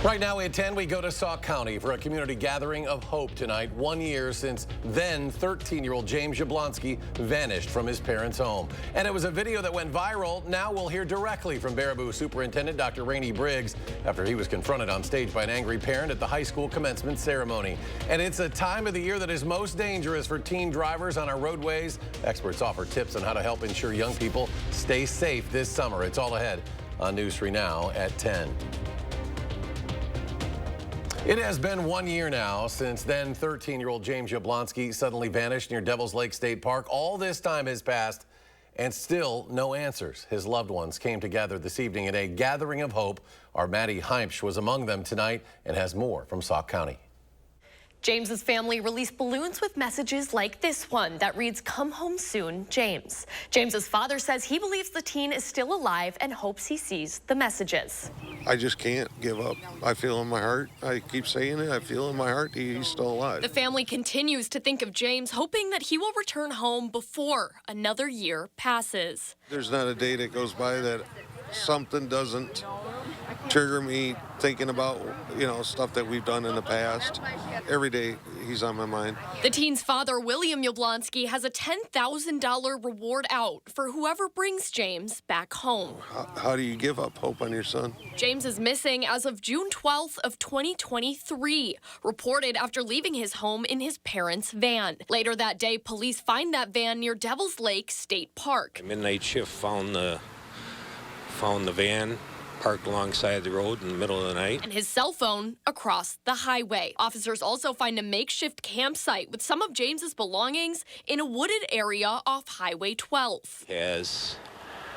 Right now at 10, we go to Sauk County for a community gathering of hope tonight. 1 year since then 13-year-old James Jablonski vanished from his parents' home. And it was a video that went viral. Now we'll hear directly from Baraboo Superintendent Dr. Rainey Briggs after he was confronted on stage by an angry parent at the high school commencement ceremony. And it's a time of the year that is most dangerous for teen drivers on our roadways. Experts offer tips on how to help ensure young people stay safe this summer. It's all ahead on News 3 Now at 10. It has been 1 year now since then 13-year-old James Jablonski suddenly vanished near Devil's Lake State Park. All this time has passed and still no answers. His loved ones came together this evening in a gathering of hope. Our Maddie Heimsch was among them tonight and has more from Sauk County. James's family released balloons with messages like this one that reads, "Come home soon, James." James's father says he believes the teen is still alive and hopes he sees the messages. I just can't give up. I feel in my heart. I keep saying it. I feel in my heart he's still alive. The family continues to think of James, hoping that he will return home before another year passes. There's not a day that goes by that something doesn't trigger me thinking about, stuff that we've done in the past. Every day he's on my mind. The teen's father, William Jablonski, has a $10,000 reward out for whoever brings James back home. How do you give up hope on your son? James is missing as of June 12th of 2023, reported after leaving his home in his parents' van. Later that day, police find that van near Devil's Lake State Park. Midnight shift found the van parked alongside the road in the middle of the night. And his cell phone across the highway. Officers also find a makeshift campsite with some of James's belongings in a wooded area off Highway 12. He has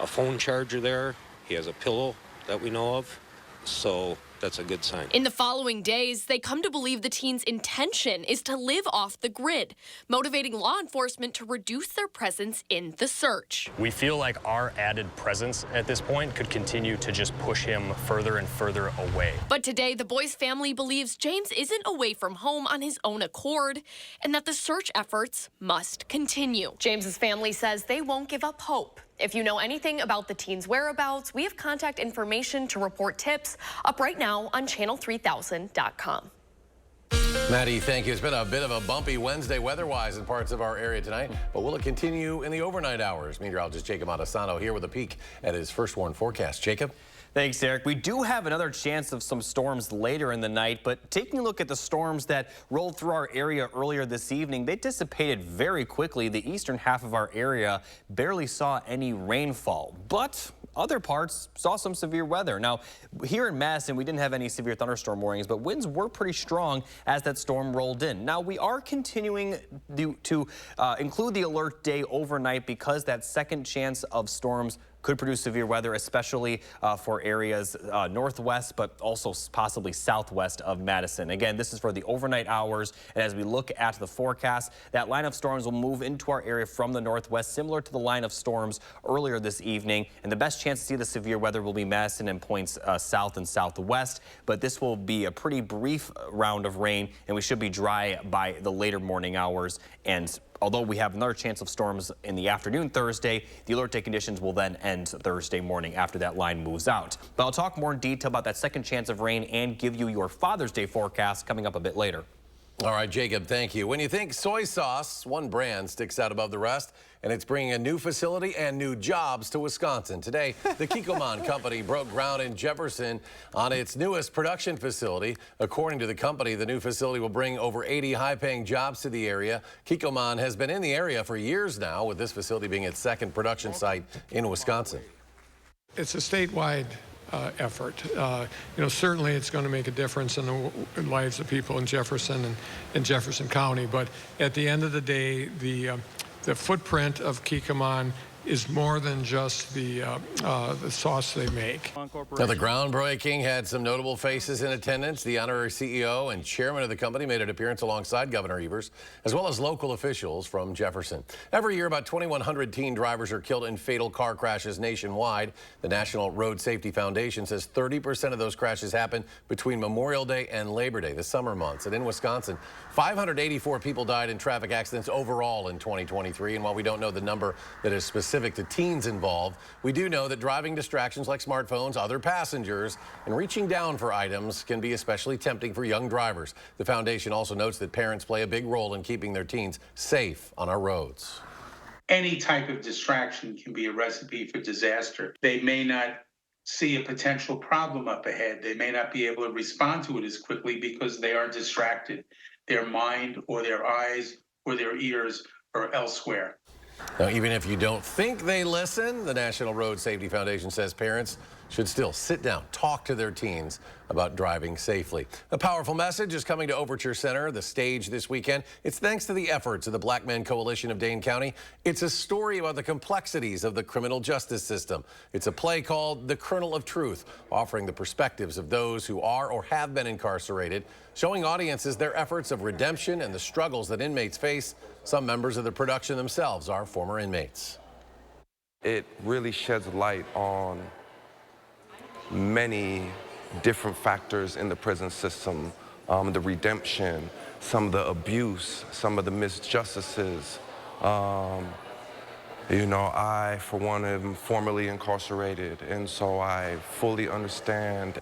a phone charger there. He has a pillow that we know of. So that's a good sign. In the following days, they come to believe the teen's intention is to live off the grid, motivating law enforcement to reduce their presence in the search. We feel like our added presence at this point could continue to just push him further and further away. But today, the boy's family believes James isn't away from home on his own accord and that the search efforts must continue. James's family says they won't give up hope. If you know anything about the teen's whereabouts, we have contact information to report tips up right now on channel3000.com. Maddie, thank you. It's been a bit of a bumpy Wednesday weather-wise in parts of our area tonight, but will it continue in the overnight hours? Meteorologist Jacob Madison here with a peek at his first warn forecast. Jacob? Thanks, Eric. We do have another chance of some storms later in the night, but taking a look at the storms that rolled through our area earlier this evening, they dissipated very quickly. The eastern half of our area barely saw any rainfall, but other parts saw some severe weather. Now, here in Madison, we didn't have any severe thunderstorm warnings, but winds were pretty strong as that storm rolled in. Now, we are continuing to include the alert day overnight because that second chance of storms could produce severe weather, especially for areas northwest, but also possibly southwest of Madison. Again, this is for the overnight hours, and as we look at the forecast, that line of storms will move into our area from the northwest, similar to the line of storms earlier this evening. And the best chance to see the severe weather will be Madison and points south and southwest, but this will be a pretty brief round of rain, and we should be dry by the later morning hours. And although we have another chance of storms in the afternoon Thursday, the alert day conditions will then end Thursday morning after that line moves out. But I'll talk more in detail about that second chance of rain and give you your Father's Day forecast coming up a bit later. All right, Jacob, thank you. When you think soy sauce, one brand sticks out above the rest, and it's bringing a new facility and new jobs to Wisconsin. Today, the Kikkoman company broke ground in Jefferson on its newest production facility. According to the company, the new facility will bring over 80 high-paying jobs to the area. Kikkoman has been in the area for years now, with this facility being its second production site in Wisconsin. It's a statewide effort. Certainly it's going to make a difference in the lives of people in Jefferson and Jefferson County, but at the end of the day, the footprint of Kikkoman is more than just the sauce they make. Now, the groundbreaking had some notable faces in attendance. The honorary CEO and chairman of the company made an appearance alongside Governor Evers, as well as local officials from Jefferson. Every year, about 2,100 teen drivers are killed in fatal car crashes nationwide. The National Road Safety Foundation says 30% of those crashes happen between Memorial Day and Labor Day, the summer months. And in Wisconsin, 584 people died in traffic accidents overall in 2023. And while we don't know the number that is specific specific to teens involved. We do know that driving distractions like smartphones, other passengers, and reaching down for items can be especially tempting for young drivers. The foundation also notes that parents play a big role in keeping their teens safe on our roads. Any type of distraction can be a recipe for disaster. They may not see a potential problem up ahead. They may not be able to respond to it as quickly because they are distracted. Their mind or their eyes or their ears are elsewhere. Now, even if you don't think they listen, the National Road Safety Foundation says parents should still sit down, talk to their teens about driving safely. A powerful message is coming to Overture Center, the stage this weekend. It's thanks to the efforts of the Black Men Coalition of Dane County. It's a story about the complexities of the criminal justice system. It's a play called The Kernel of Truth, offering the perspectives of those who are or have been incarcerated, showing audiences their efforts of redemption and the struggles that inmates face. Some members of the production themselves are former inmates. It really sheds light on many different factors in the prison system, the redemption, some of the abuse, some of the misjustices. You know, I, for one, am formerly incarcerated, and so I fully understand.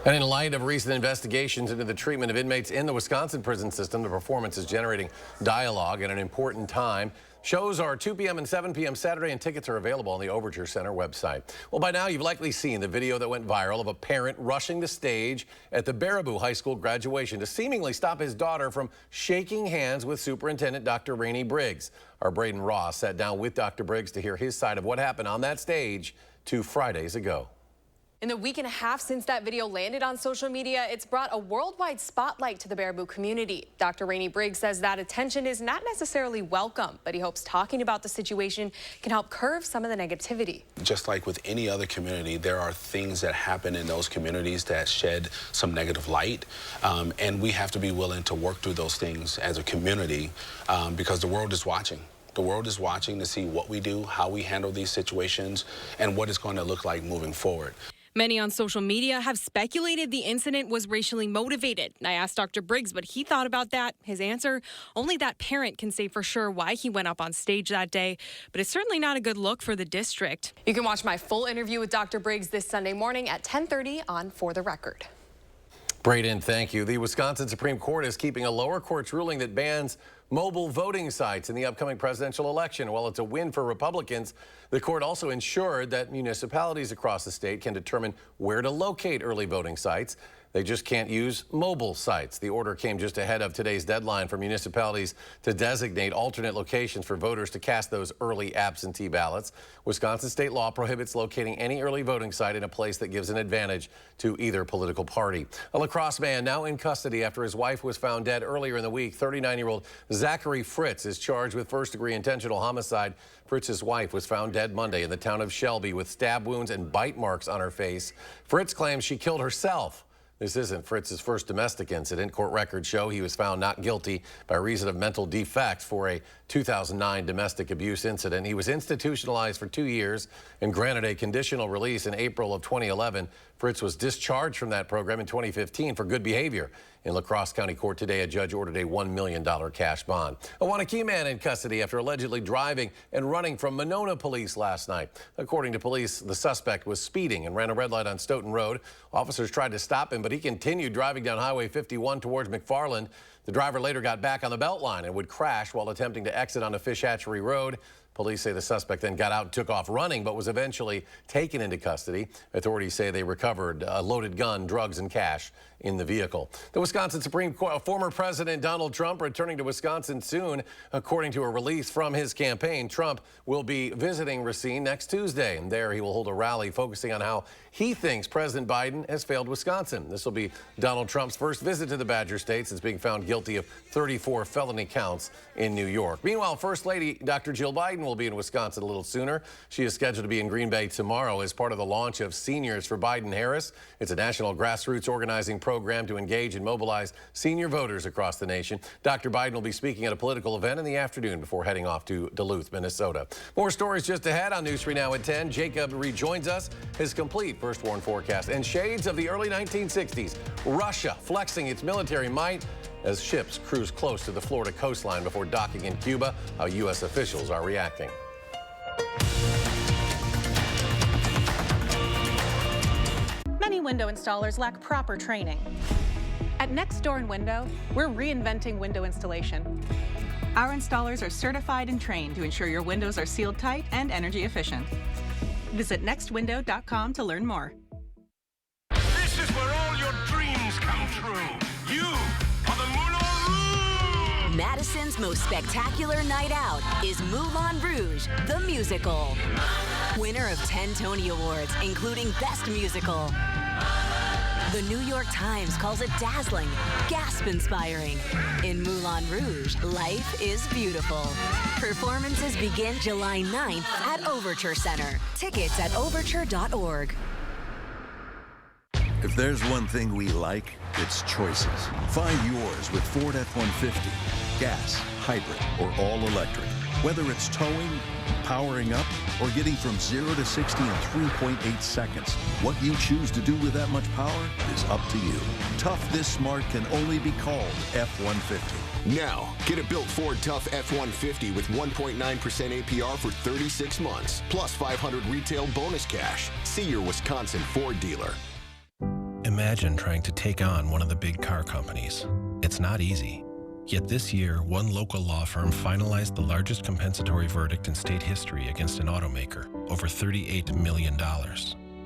And in light of recent investigations into the treatment of inmates in the Wisconsin prison system, the performance is generating dialogue at an important time. Shows are 2 p.m. and 7 p.m. Saturday, and tickets are available on the Overture Center website. Well, by now, you've likely seen the video that went viral of a parent rushing the stage at the Baraboo High School graduation to seemingly stop his daughter from shaking hands with Superintendent Dr. Rainey Briggs. Our Braden Ross sat down with Dr. Briggs to hear his side of what happened on that stage 2 Fridays ago. In the week and a half since that video landed on social media, it's brought a worldwide spotlight to the Baraboo community. Dr. Rainey Briggs says that attention is not necessarily welcome, but he hopes talking about the situation can help curb some of the negativity. Just like with any other community, there are things that happen in those communities that shed some negative light, and we have to be willing to work through those things as a community because the world is watching. The world is watching to see what we do, how we handle these situations, and what it's going to look like moving forward. Many on social media have speculated the incident was racially motivated. I asked Dr. Briggs what he thought about that. His answer, only that parent can say for sure why he went up on stage that day, but it's certainly not a good look for the district. You can watch my full interview with Dr. Briggs this Sunday morning at 10:30 on For the Record. Braden, thank you. The Wisconsin Supreme Court is keeping a lower court's ruling that bans mobile voting sites in the upcoming presidential election. While it's a win for Republicans, the court also ensured that municipalities across the state can determine where to locate early voting sites. They just can't use mobile sites. The order came just ahead of today's deadline for municipalities to designate alternate locations for voters to cast those early absentee ballots. Wisconsin state law prohibits locating any early voting site in a place that gives an advantage to either political party. A La Crosse man now in custody after his wife was found dead earlier in the week. 39-year-old Zachary Fritz is charged with first-degree intentional homicide. Fritz's wife was found dead Monday in the town of Shelby with stab wounds and bite marks on her face. Fritz claims she killed herself. This isn't Fritz's first domestic incident. Court records show he was found not guilty by reason of mental defect for a 2009 domestic abuse incident. He was institutionalized for 2 years and granted a conditional release in April of 2011. Fritz was discharged from that program in 2015 for good behavior. In La Crosse County Court today, a judge ordered a $1 million cash bond. A Wanakee man in custody after allegedly driving and running from Monona police last night. According to police, the suspect was speeding and ran a red light on Stoughton Road. Officers tried to stop him, but he continued driving down Highway 51 towards McFarland. The driver later got back on the Beltline and would crash while attempting to exit onto Fish Hatchery Road. Police say the suspect then got out and took off running, but was eventually taken into custody. Authorities say they recovered a loaded gun, drugs, and cash in the vehicle. The Wisconsin Supreme Court, former President Donald Trump returning to Wisconsin soon. According to a release from his campaign, Trump will be visiting Racine next Tuesday, and there he will hold a rally focusing on how he thinks President Biden has failed Wisconsin. This will be Donald Trump's first visit to the Badger State since being found guilty of 34 felony counts in New York. Meanwhile, First Lady Dr. Jill Biden will be in Wisconsin a little sooner. She is scheduled to be in Green Bay tomorrow as part of the launch of Seniors for Biden-Harris. It's a national grassroots organizing program to engage and mobilize senior voters across the nation. Dr. Biden will be speaking at a political event in the afternoon before heading off to Duluth, Minnesota. More stories just ahead on News 3 Now at 10. Jacob rejoins us. His complete first warn forecast and shades of the early 1960s. Russia flexing its military might as ships cruise close to the Florida coastline before docking in Cuba. How U.S. officials are reacting. window installers lack proper training. At Next Door and Window, we're reinventing window installation. Our installers are certified and trained to ensure your windows are sealed tight and energy efficient. Visit nextwindow.com to learn more. This is where all your dreams come true. You are the Moulin Rouge! Madison's most spectacular night out is Moulin Rouge, the musical. Winner of 10 Tony Awards, including Best Musical. The New York Times calls it dazzling, gasp-inspiring. In Moulin Rouge, life is beautiful. Performances begin July 9th at Overture Center. Tickets at overture.org. If there's one thing we like, it's choices. Find yours with Ford F-150. Gas, hybrid, or all-electric. Whether it's towing, powering up, or getting from 0 to 60 in 3.8 seconds, what you choose to do with that much power is up to you. Tough this smart can only be called F-150. Now, get a built Ford Tough F-150 with 1.9% APR for 36 months, plus $500 retail bonus cash. See your Wisconsin Ford dealer. Imagine trying to take on one of the big car companies. It's not easy. Yet this year, one local law firm finalized the largest compensatory verdict in state history against an automaker, over $38 million.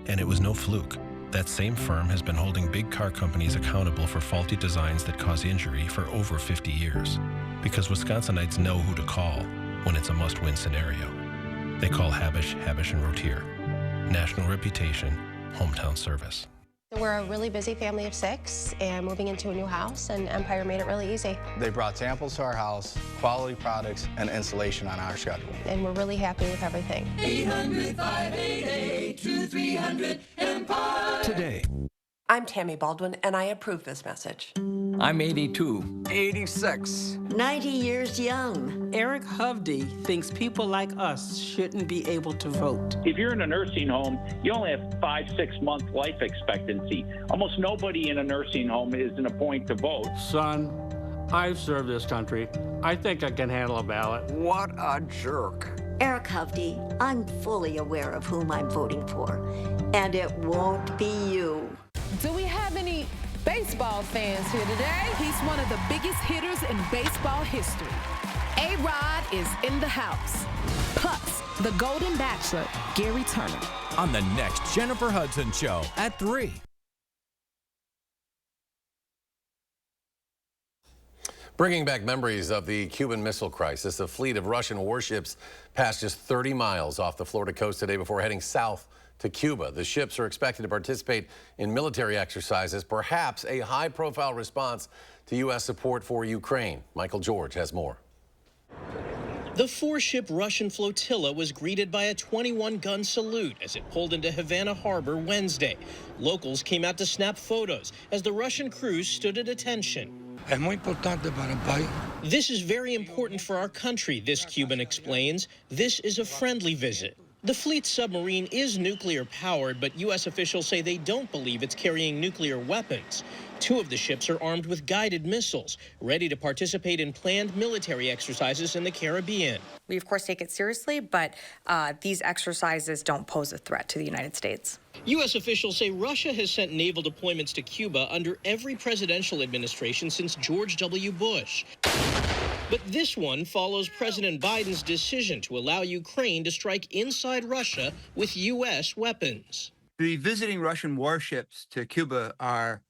And it was no fluke. That same firm has been holding big car companies accountable for faulty designs that cause injury for over 50 years. Because Wisconsinites know who to call when it's a must-win scenario. They call Habish, Habish & Rotier. National reputation, hometown service. We're a really busy family of 6 and moving into a new house, and Empire made it really easy. They brought samples to our house, quality products, and installation on our schedule. And we're really happy with everything. 800-588-2300 Empire. Today. I'm Tammy Baldwin, and I approve this message. I'm 82. 86. 90 years young. Eric Hovde thinks people like us shouldn't be able to vote. If you're in a nursing home, you only have 5-6 month life expectancy. Almost nobody in a nursing home is in a point to vote. Son, I've served this country. I think I can handle a ballot. What a jerk. Eric Hovde, I'm fully aware of whom I'm voting for, and it won't be you. Do we have any baseball fans here today? He's one of the biggest hitters in baseball history. A-Rod is in the house. Plus, the Golden Bachelor, Gary Turner. On the next Jennifer Hudson Show at 3. Bringing back memories of the Cuban Missile Crisis, a fleet of Russian warships passed just 30 miles off the Florida coast today before heading south to Cuba. The ships are expected to participate in military exercises, perhaps a high-profile response to U.S. support for Ukraine. Michael George has more. The 4-ship Russian flotilla was greeted by a 21-gun salute as it pulled into Havana Harbor Wednesday. Locals came out to snap photos as the Russian crews stood at attention. This is very important for our country, this Cuban explains. This is a friendly visit. The fleet's submarine is nuclear-powered, but U.S. officials say they don't believe it's carrying nuclear weapons. 2 of the ships are armed with guided missiles, ready to participate in planned military exercises in the Caribbean. We, of course, take it seriously, but these exercises don't pose a threat to the United States. U.S. officials say Russia has sent naval deployments to Cuba under every presidential administration since George W. Bush. But this one follows President Biden's decision to allow Ukraine to strike inside Russia with U.S. weapons. The visiting Russian warships to Cuba are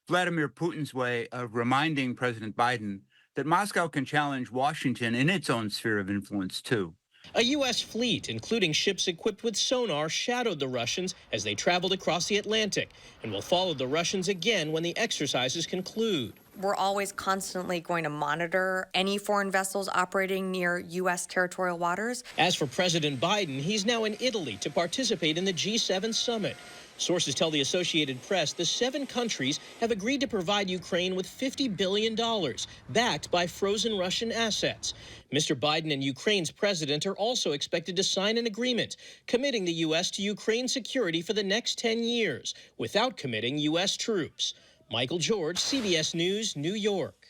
Vladimir Putin's way of reminding President Biden that Moscow can challenge Washington in its own sphere of influence, too. A U.S. fleet, including ships equipped with sonar, shadowed the Russians as they traveled across the Atlantic and will follow the Russians again when the exercises conclude. We're always constantly going to monitor any foreign vessels operating near U.S. territorial waters. As for President Biden, he's now in Italy to participate in the G7 summit. Sources tell the Associated Press the 7 countries have agreed to provide Ukraine with $50 billion, backed by frozen Russian assets. Mr. Biden and Ukraine's president are also expected to sign an agreement committing the U.S. to Ukraine security for the next 10 years without committing U.S. troops. Michael George, CBS News, New York.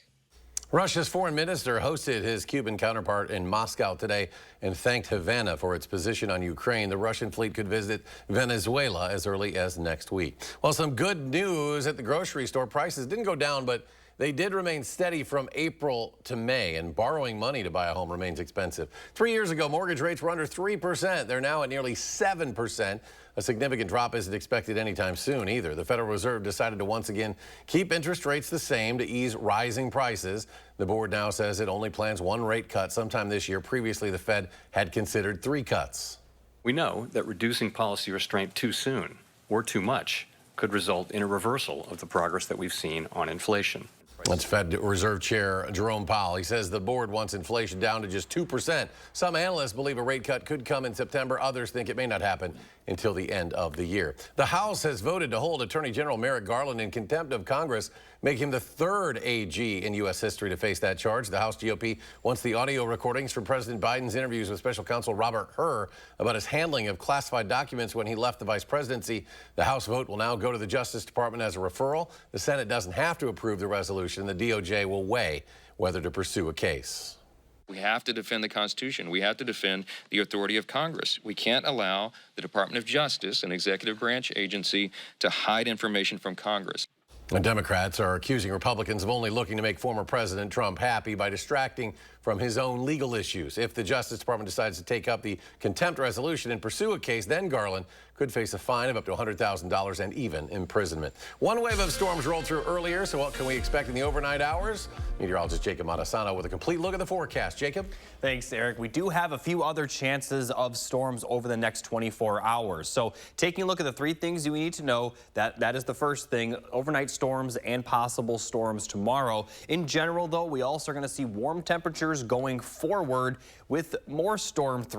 Russia's foreign minister hosted his Cuban counterpart in Moscow today and thanked Havana for its position on Ukraine. The Russian fleet could visit Venezuela as early as next week. Well, some good news at the grocery store. Prices didn't go down, but they did remain steady from April to May, and borrowing money to buy a home remains expensive. 3 years ago, mortgage rates were under 3%. They're now at nearly 7%. A significant drop isn't expected anytime soon either. The Federal Reserve decided to once again keep interest rates the same to ease rising prices. The board now says it only plans one rate cut sometime this year. Previously, the Fed had considered 3 cuts. We know that reducing policy restraint too soon or too much could result in a reversal of the progress that we've seen on inflation. That's Fed Reserve Chair Jerome Powell. He says the board wants inflation down to just 2%. Some analysts believe a rate cut could come in September. Others think it may not happen until the end of the year. The House has voted to hold Attorney General Merrick Garland in contempt of Congress, make him the 3rd AG in U.S. history to face that charge. The House GOP wants the audio recordings from President Biden's interviews with Special Counsel Robert Hur about his handling of classified documents when he left the vice presidency. The House vote will now go to the Justice Department as a referral. The Senate doesn't have to approve the resolution. The DOJ will weigh whether to pursue a case. We have to defend the Constitution. We have to defend the authority of Congress. We can't allow the Department of Justice, an executive branch agency, to hide information from Congress. And Democrats are accusing Republicans of only looking to make former President Trump happy by distracting from his own legal issues. If the Justice Department decides to take up the contempt resolution and pursue a case, then Garland could face a fine of up to $100,000 and even imprisonment. One wave of storms rolled through earlier, so what can we expect in the overnight hours? Meteorologist Jacob Madison with a complete look at the forecast. Jacob? Thanks, Eric. We do have a few other chances of storms over the next 24 hours. So taking a look at the 3 things you need to know, that is the first thing. Overnight storms and possible storms tomorrow. In general, though, we also are going to see warm temperatures going forward with more storms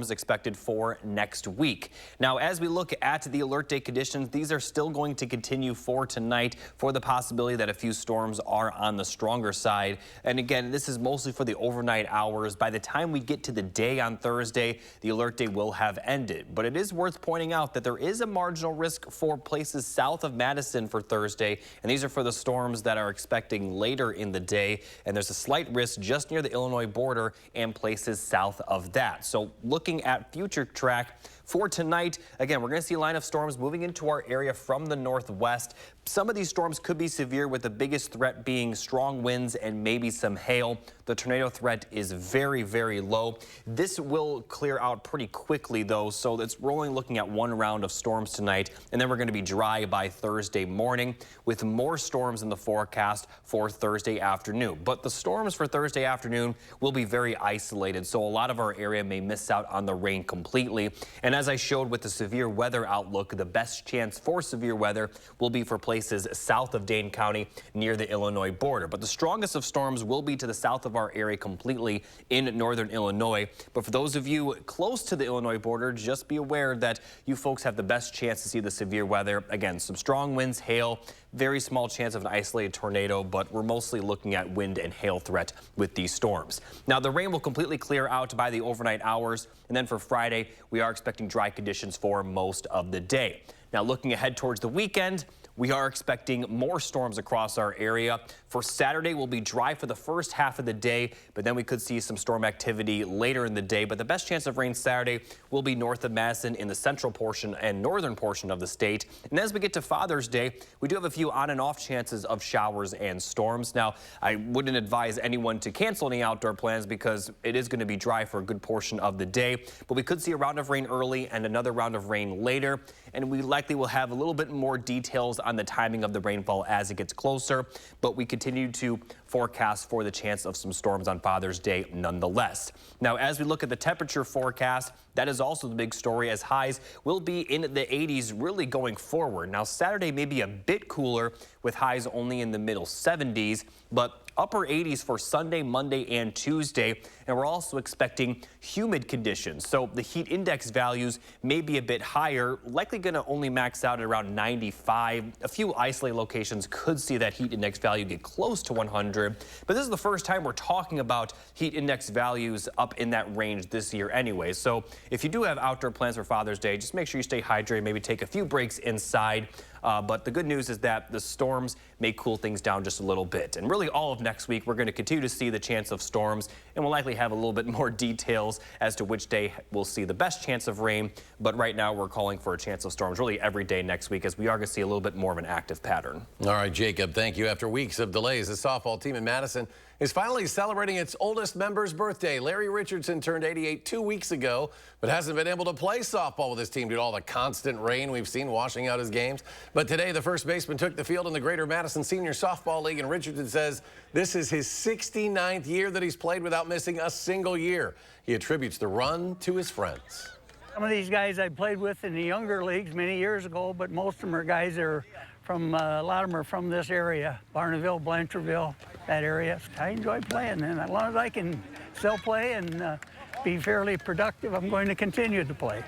expected for next week. Now, as we look at the alert day conditions, these are still going to continue for tonight for the possibility that a few storms are on the stronger side. And again, this is mostly for the overnight hours. By the time we get to the day on Thursday, the alert day will have ended. But it is worth pointing out that there is a marginal risk for places south of Madison for Thursday. And these are for the storms that are expecting later in the day. And there's a slight risk just near the Illinois border and places south of that. So looking at future track for tonight, again, we're going to see a line of storms moving into our area from the northwest. Some of these storms could be severe, with the biggest threat being strong winds and maybe some hail. The tornado threat is very, very low. This will clear out pretty quickly, though, so we're only looking at 1 round of storms tonight, and then we're going to be dry by Thursday morning with more storms in the forecast for Thursday afternoon. But the storms for Thursday afternoon will be very isolated, so a lot of our area may miss out on the rain completely. And as I showed with the severe weather outlook, the best chance for severe weather will be for places south of Dane County near the Illinois border. But the strongest of storms will be to the south of our area completely in northern Illinois. But for those of you close to the Illinois border, just be aware that you folks have the best chance to see the severe weather. Again, some strong winds, hail, very small chance of an isolated tornado, but we're mostly looking at wind and hail threat with these storms. Now, the rain will completely clear out by the overnight hours, and then for Friday, we are expecting dry conditions for most of the day. Now, looking ahead towards the weekend, we are expecting more storms across our area. For Saturday, we'll be dry for the first half of the day, but then we could see some storm activity later in the day. But the best chance of rain Saturday will be north of Madison in the central portion and northern portion of the state. And as we get to Father's Day, we do have a few on and off chances of showers and storms. Now, I wouldn't advise anyone to cancel any outdoor plans because it is going to be dry for a good portion of the day. But we could see a round of rain early and another round of rain later. And we likely will have a little bit more details on the timing of the rainfall as it gets closer, but we continue to forecast for the chance of some storms on Father's Day nonetheless. Now, as we look at the temperature forecast, that is also the big story, as highs will be in the 80s really going forward. Now, Saturday may be a bit cooler with highs only in the middle 70s, but upper 80s for Sunday, Monday, and Tuesday. And we're also expecting humid conditions. So the heat index values may be a bit higher, likely going to only max out at around 95. A few isolated locations could see that heat index value get close to 100. But this is the first time we're talking about heat index values up in that range this year anyway. So if you do have outdoor plans for Father's Day, just make sure you stay hydrated, maybe take a few breaks inside. But the good news is that the storms may cool things down just a little bit. And really all of next week, we're going to continue to see the chance of storms, and we'll likely have a little bit more details as to which day we'll see the best chance of rain. But right now, we're calling for a chance of storms really every day next week, as we are going to see a little bit more of an active pattern. All right, Jacob, thank you. After weeks of delays, the softball team in Madison is finally celebrating its oldest member's birthday. Larry Richardson turned 88 2 weeks ago, but hasn't been able to play softball with his team due to all the constant rain we've seen washing out his games. But today, the first baseman took the field in the Greater Madison Senior Softball League, and Richardson says this is his 69th year that he's played without missing a single year. He attributes the run to his friends. Some of these guys I played with in the younger leagues many years ago, but most of them are guys that are from, a lot of them are from this area, Barneville, Blanchardville, that area. I enjoy playing, and as long as I can still play and be fairly productive, I'm going to continue to play.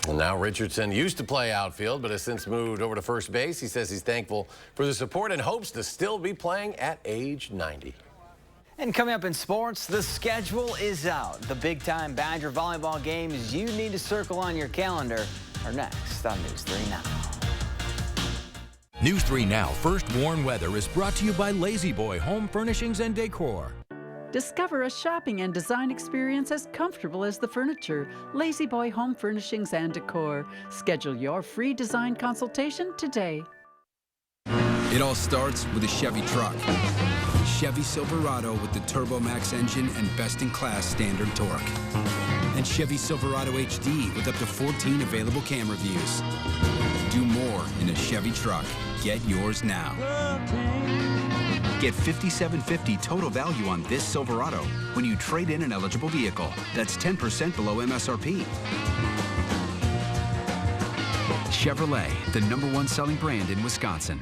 And now Richardson used to play outfield, but has since moved over to first base. He says he's thankful for the support and hopes to still be playing at age 90. And coming up in sports, the schedule is out. The big-time Badger volleyball games you need to circle on your calendar are next on News 3 Now. News 3 Now First Warn Weather is brought to you by Lazy Boy Home Furnishings and Decor. Discover a shopping and design experience as comfortable as the furniture. Lazy Boy Home Furnishings and Decor. Schedule your free design consultation today. It all starts with a Chevy truck. Chevy Silverado with the Turbo Max engine and best-in-class standard torque. And Chevy Silverado HD with up to 14 available camera views. Do more in a Chevy truck. Get yours now. Get $5,750 total value on this Silverado when you trade in an eligible vehicle. That's 10% below MSRP. Chevrolet, the #1 selling brand in Wisconsin.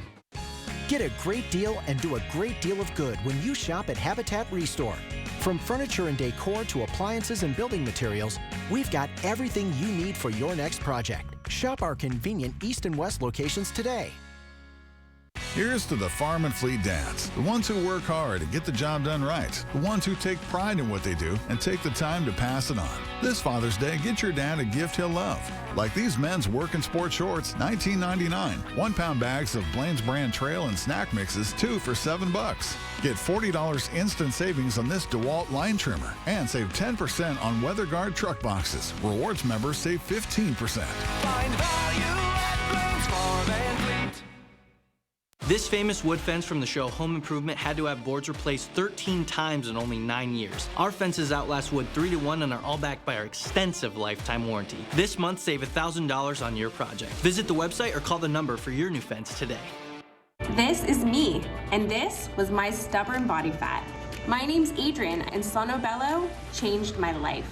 Get a great deal and do a great deal of good when you shop at Habitat Restore. From furniture and decor to appliances and building materials, we've got everything you need for your next project. Shop our convenient East and West locations today. Here's to the farm and fleet dads, the ones who work hard and get the job done right, the ones who take pride in what they do and take the time to pass it on. This Father's Day, get your dad a gift he'll love, like these men's work and sport shorts, $19.99. 1-pound bags of Blaine's brand trail and snack mixes, 2 for $7. Get $40 instant savings on this DeWalt line trimmer and save 10% on WeatherGuard truck boxes. Rewards members save 15%. Find value at Blaine's Farm and Fleet. This famous wood fence from the show Home Improvement had to have boards replaced 13 times in only 9 years. Our fences outlast wood 3 to 1 and are all backed by our extensive lifetime warranty. This month, save $1,000 on your project. Visit the website or call the number for your new fence today. This is me, and this was my stubborn body fat. My name's Adrian, and Sonobello changed my life.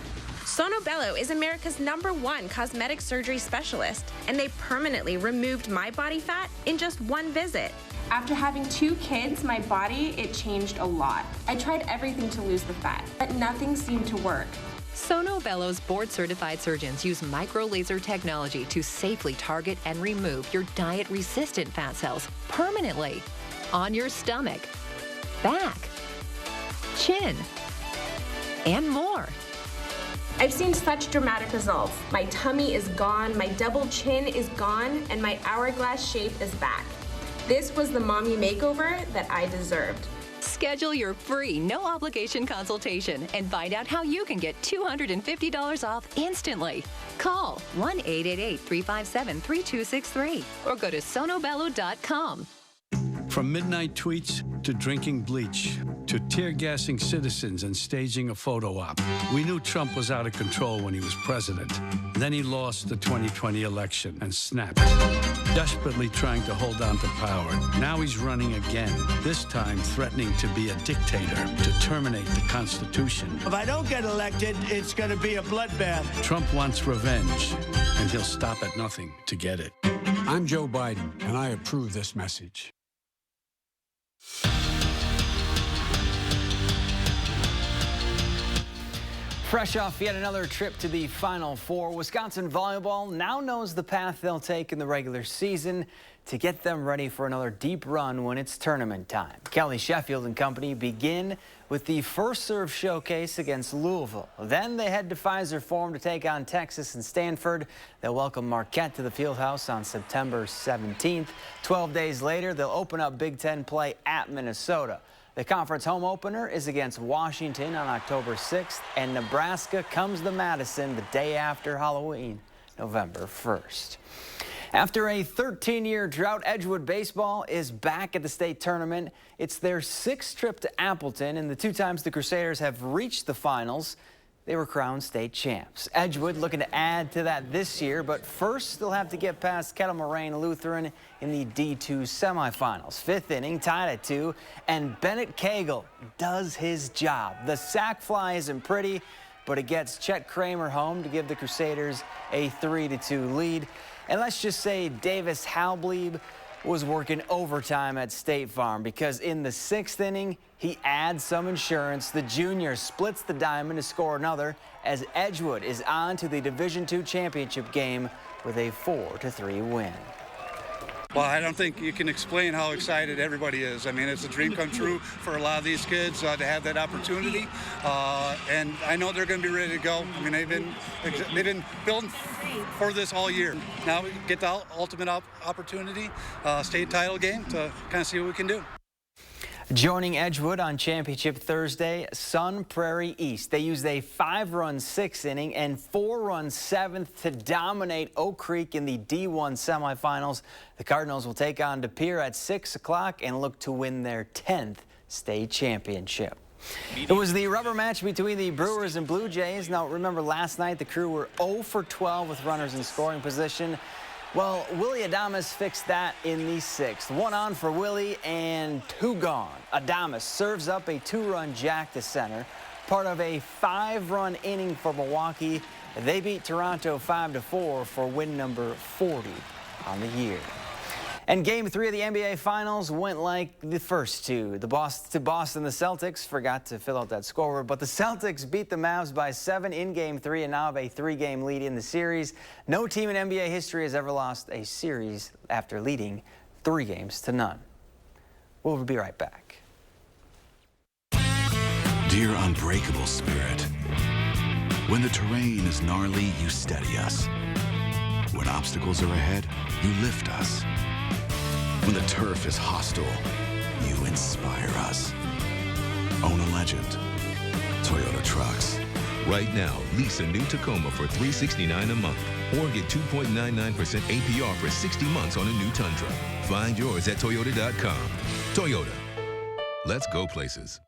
Sonobello is America's #1 cosmetic surgery specialist, and they permanently removed my body fat in just 1 visit. After having 2 kids, my body, it changed a lot. I tried everything to lose the fat, but nothing seemed to work. Sonobello's board-certified surgeons use micro-laser technology to safely target and remove your diet-resistant fat cells permanently on your stomach, back, chin, and more. I've seen such dramatic results. My tummy is gone, my double chin is gone, and my hourglass shape is back. This was the mommy makeover that I deserved. Schedule your free, no-obligation consultation and find out how you can get $250 off instantly. Call 1-888-357-3263 or go to sonobello.com. From midnight tweets to drinking bleach to tear-gassing citizens and staging a photo op, we knew Trump was out of control when he was president. Then he lost the 2020 election and snapped, desperately trying to hold on to power. Now he's running again, this time threatening to be a dictator, to terminate the Constitution. If I don't get elected, it's going to be a bloodbath. Trump wants revenge, and he'll stop at nothing to get it. I'm Joe Biden, and I approve this message. Fresh off yet another trip to the Final Four, Wisconsin volleyball now knows the path they'll take in the regular season to get them ready for another deep run when it's tournament time. Kelly Sheffield and company begin with the first serve showcase against Louisville. Then they head to Pfizer Forum to take on Texas and Stanford. They'll welcome Marquette to the Fieldhouse on September 17th. 12 days later, they'll open up Big Ten play at Minnesota. The conference home opener is against Washington on October 6th, and Nebraska comes to Madison the day after Halloween, November 1st. After a 13-year drought, Edgewood baseball is back at the state tournament. It's their 6th trip to Appleton, and the 2 times the Crusaders have reached the finals, they were crowned state champs. Edgewood looking to add to that this year, but first they'll have to get past Kettle Moraine Lutheran in the D2 semifinals. 5th inning, tied at 2, and Bennett Cagle does his job. The sac fly isn't pretty, but it gets Chet Kramer home to give the Crusaders a 3-2 lead. And let's just say Davis Halblieb was working overtime at State Farm, because in the 6th inning, he adds some insurance. The junior splits the diamond to score another as Edgewood is on to the Division II championship game with a 4-3 win. Well, I don't think you can explain how excited everybody is. I mean, it's a dream come true for a lot of these kids to have that opportunity, and I know they're going to be ready to go. I mean, they've been building for this all year. Now we get the ultimate opportunity, state title game, to kind of see what we can do. Joining Edgewood on Championship Thursday, Sun Prairie East. They used a 5-run 6th inning and 4-run 7th to dominate Oak Creek in the D1 semifinals. The Cardinals will take on De Pere at 6 o'clock and look to win their 10th state championship. It was the rubber match between the Brewers and Blue Jays. Now, remember last night the Crew were 0 for 12 with runners in scoring position. Well, Willie Adames fixed that in the 6th. 1 on for Willie and 2 gone. Adames serves up a 2-run jack to center, part of a 5-run inning for Milwaukee. They beat Toronto 5-4 for win number 40 on the year. And Game 3 of the NBA Finals went like the first 2. The Boston, the Celtics forgot to fill out that scoreboard, but the Celtics beat the Mavs by 7 in Game 3 and now have a 3-game lead in the series. No team in NBA history has ever lost a series after leading 3-0. We'll be right back. Dear unbreakable spirit, when the terrain is gnarly, you steady us. When obstacles are ahead, you lift us. When the turf is hostile, you inspire us. Own a legend. Toyota Trucks. Right now, lease a new Tacoma for $369 a month or get 2.99% APR for 60 months on a new Tundra. Find yours at Toyota.com. Toyota. Let's go places.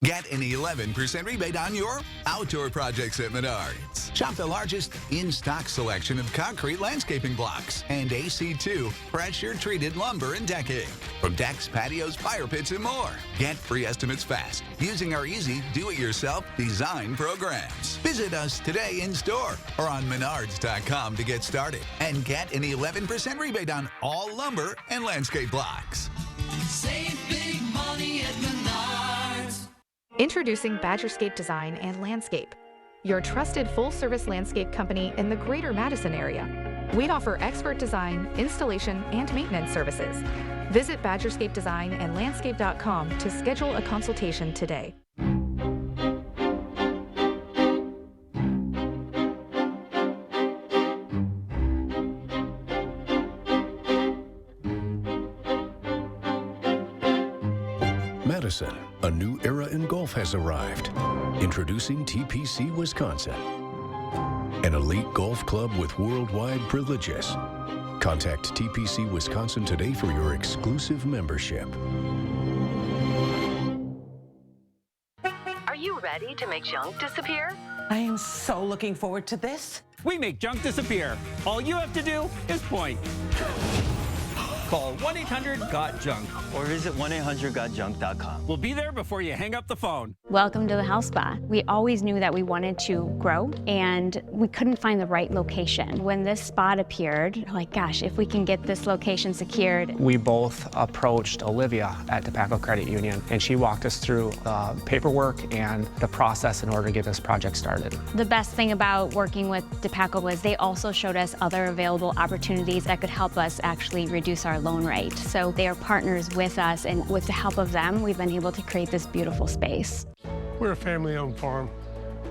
Get an 11% rebate on your outdoor projects at Menards. Shop the largest in-stock selection of concrete landscaping blocks and AC2 pressure-treated lumber and decking. From decks, patios, fire pits, and more. Get free estimates fast using our easy do-it-yourself design programs. Visit us today in-store or on Menards.com to get started and get an 11% rebate on all lumber and landscape blocks. Save big money at Menards. Introducing Badgerscape Design and Landscape, your trusted full-service landscape company in the greater Madison area. We offer expert design, installation, and maintenance services. Visit badgerscapedesign.landscape.com to schedule a consultation today. Madison, a new era in golf has arrived. Introducing TPC Wisconsin, an elite golf club with worldwide privileges. Contact TPC Wisconsin today for your exclusive membership. Are you ready to make junk disappear? I am so looking forward to this. We make junk disappear. All you have to do is point. Call 1-800-GOT-JUNK or visit 1-800-GOT-JUNK.com. We'll be there before you hang up the phone. Welcome to the health spa. We always knew that we wanted to grow, and we couldn't find the right location. When this spot appeared, like, gosh, if we can get this location secured. We both approached Olivia at Tobacco Credit Union, and she walked us through paperwork and the process in order to get this project started. The best thing about working with Tobacco was they also showed us other available opportunities that could help us actually reduce our loan rate. So they are partners with us, and with the help of them, we've been able to create this beautiful space. We're a family-owned farm.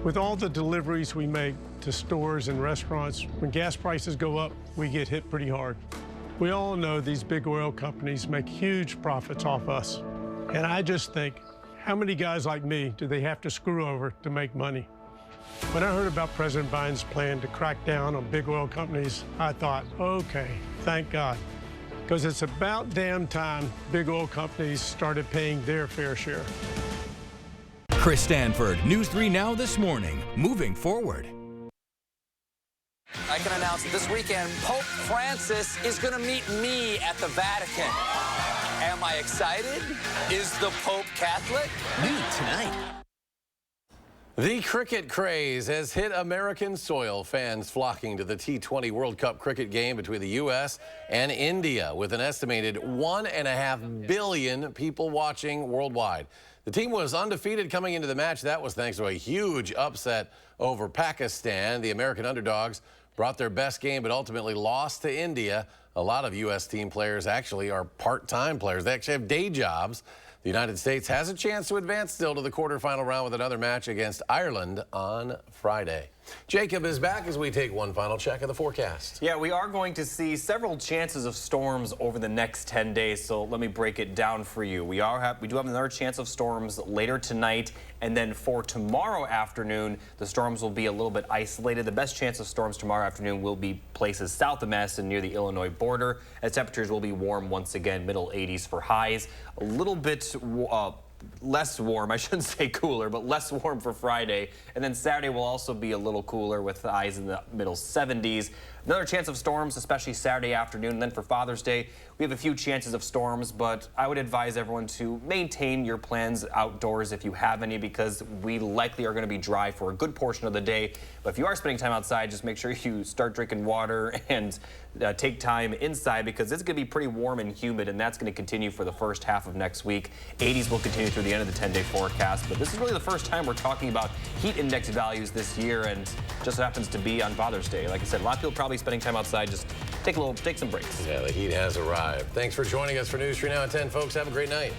With all the deliveries we make to stores and restaurants, when gas prices go up, we get hit pretty hard. We all know these big oil companies make huge profits off us. And I just think, how many guys like me do they have to screw over to make money? When I heard about President Biden's plan to crack down on big oil companies, I thought, okay, thank God. Because it's about damn time big oil companies started paying their fair share. Chris Stanford, News 3 Now this morning, moving forward. I can announce that this weekend, Pope Francis is going to meet me at the Vatican. Am I excited? Is the Pope Catholic? New tonight. The cricket craze has hit American soil, fans flocking to the T20 World Cup cricket game between the U.S. and India, with an estimated 1.5 billion people watching worldwide. The team was undefeated coming into the match. That was thanks to a huge upset over Pakistan. The American underdogs brought their best game, but ultimately lost to India. A lot of U.S. team players actually are part-time players. They actually have day jobs. The United States has a chance to advance still to the quarterfinal round with another match against Ireland on Friday. Jacob is back as we take one final check of the forecast. Yeah, we are going to see several chances of storms over the next 10 days, so let me break it down for you. We do have another chance of storms later tonight, and then for tomorrow afternoon, the storms will be a little bit isolated. The best chance of storms tomorrow afternoon will be places south of Madison near the Illinois border, as temperatures will be warm once again, middle 80s for highs. A little bit less warm, I shouldn't say cooler, but less warm for Friday. And then Saturday will also be a little cooler with highs in the middle 70s. Another chance of storms, especially Saturday afternoon. And then for Father's Day, we have a few chances of storms, but I would advise everyone to maintain your plans outdoors if you have any, because we likely are going to be dry for a good portion of the day. But if you are spending time outside, just make sure you start drinking water and take time inside, because it's going to be pretty warm and humid, and that's going to continue for the first half of next week. 80s will continue through the end of the 10-day forecast, but this is really the first time we're talking about heat index values this year, and just happens to be on Father's Day. Like I said, a lot of people probably spending time outside. Just take some breaks. Yeah, the heat has arrived. Thanks for joining us for News 3 Now at 10, folks. Have a great night.